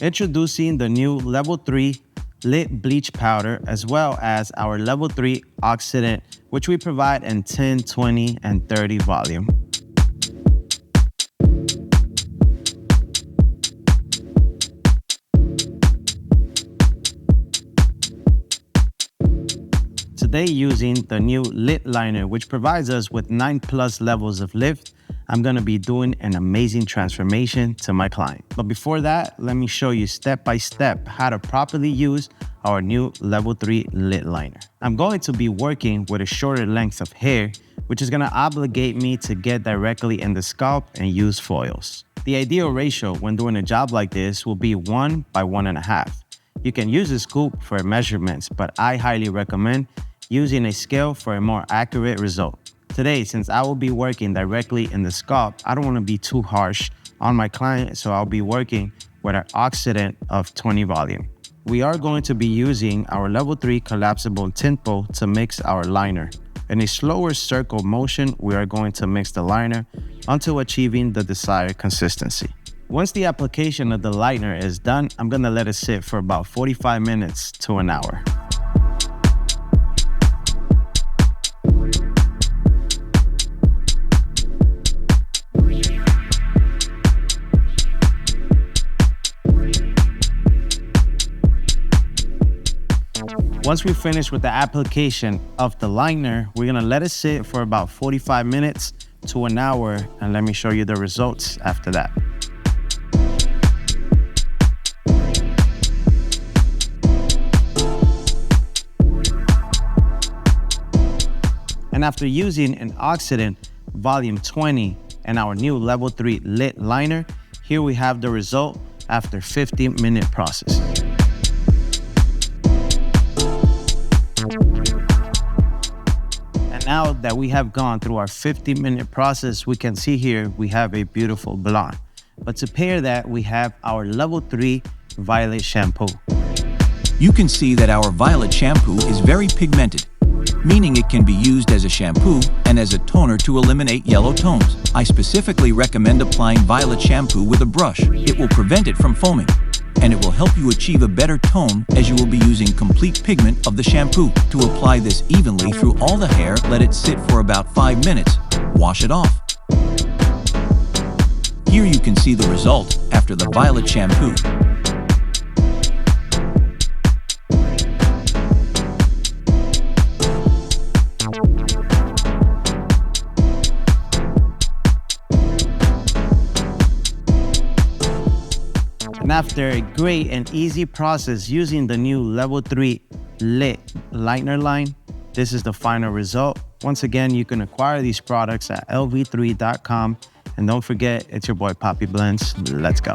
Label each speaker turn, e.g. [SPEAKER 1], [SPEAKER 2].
[SPEAKER 1] Introducing the new Level 3 Lit Bleach Powder, as well as our Level 3 Oxidant, which we provide in 10, 20, and 30 volume. Today, using the new Lit Liner, which provides us with 9+ levels of lift, I'm gonna be doing an amazing transformation to my client. But before that, let me show you step by step how to properly use our new Level 3 Lit Liner. I'm going to be working with a shorter length of hair, which is gonna obligate me to get directly in the scalp and use foils. The ideal ratio when doing a job like this will be 1 by 1.5. You can use a scoop for measurements, but I highly recommend using a scale for a more accurate result. Today, since I will be working directly in the scalp, I don't want to be too harsh on my client, so I'll be working with an oxidant of 20 volume. We are going to be using our Level 3 collapsible tinple to mix our liner. In a slower circle motion, we are going to mix the liner until achieving the desired consistency. Once the application of the liner is done, I'm gonna let it sit for about 45 minutes to an hour. Once we finish with the application of the liner, we're gonna let it sit for about 45 minutes to an hour, and let me show you the results after that. And after using an oxidant volume 20 and our new Level 3 Lit Liner, here we have the result after 50-minute process. And now that we have gone through our 50-minute process, we can see here we have a beautiful blonde. But to pair that, we have our Level 3 Violet Shampoo.
[SPEAKER 2] You can see that our violet shampoo is very pigmented, meaning it can be used as a shampoo and as a toner to eliminate yellow tones. I specifically recommend applying violet shampoo with a brush. It will prevent it from foaming, and it will help you achieve a better tone as you will be using complete pigment of the shampoo. To apply this evenly through all the hair, let it sit for about 5 minutes. Wash it off. Here you can see the result after the violet shampoo.
[SPEAKER 1] And after a great and easy process using the new Level 3 Lit Liner line, this is the final result. Once again, you can acquire these products at L3VEL3.com. And don't forget, it's your boy Poppy Blends. Let's go.